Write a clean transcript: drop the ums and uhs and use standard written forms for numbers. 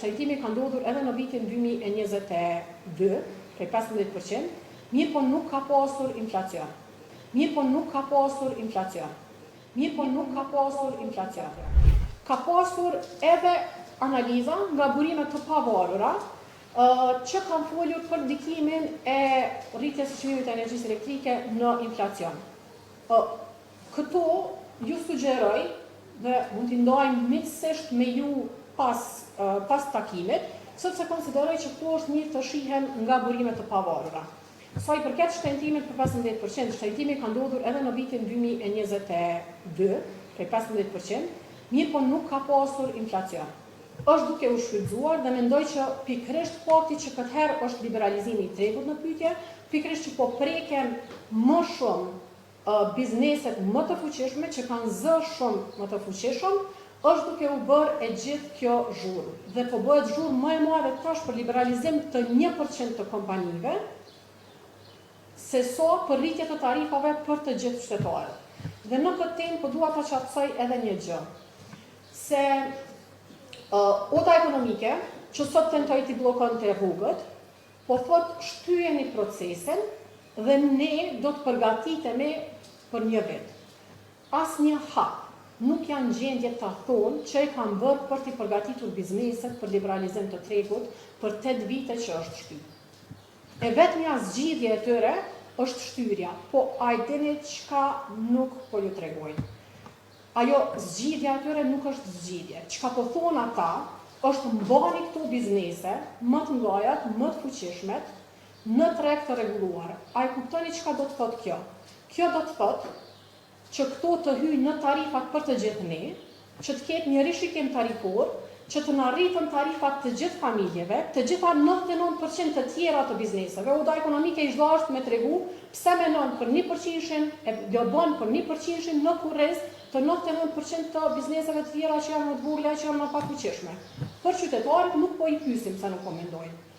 shkajtimi ka ndodhur edhe në vitin 2022, prej 15%, mirë po nuk ka pasur inflacion. Ka pasur edhe analiza nga burimet të pavarura që kanë folur për ndikimin e rritjes së çmimit të energjisë elektrike në inflacion. Këto ju sugjeroj dhe mund t'i ndajmë miqësisht me ju pas takimit, sepse konsideroj që këto është mirë të shihen nga burimet të pavarura. Sa i përket shtentimit për 15%, shtetimi ka ndodhur edhe në vitin 2022, prej 15%, mirë po nuk ka pasur inflacion. Është duke u shfrytzuar dhe mendoj që pikërisht fakti që këtë herë është liberalizimi i tregut në pyetje, pikërisht që po preken më shumë bizneset më të fuqishme, që kanë zë shumë më të fuqishëm, është duke u bërë e gjithë kjo zhurmë. Dhe po bëhet zhurmë më e madhe tash për liberalizim të 1% të kompanive, se so për rritje të tarifave për të gjithë shtetarët. Dhe në këtë temë po dua ta qartësoj edhe një gjë, se ota ekonomike, që sot tentoj t'i bllokonte rrugët, po thot shtyheni procesin dhe ne do të përgatitemi për një vit. Asnjë hap nuk janë gjendje ta thonë që e kanë bërë për t'i përgatitur bizneset për liberalizim të tregut për 8 vite që është shtyr. E vetmja zgjidhje e tyre është shtyrja, po a i dini çka nuk po ju tregojnë. Ajo zgjidhja e tyre nuk është zgjidhje. Çka po thonë ata është mbani këto biznese më të mëdha, më të fuqishmet në treg të rregulluar. A i kuptoni çka do të thotë kjo? Kjo do të thotë që këto të hyjnë në tarifat për të gjithë ne, që të ketë një rishikim tarifor, që të arritën tarifat të gjithë familjeve, të gjitha 99% të tjera të bizneseve. Oda ekonomike i çdo është me tregu pse menon për 1%, e lobon për 1% në kurrez të 99% të bizneseve të tjera që janë më të vogla, që janë më pak fuqishme. Për qytetarët nuk po i pyesim se nuk po mendojnë.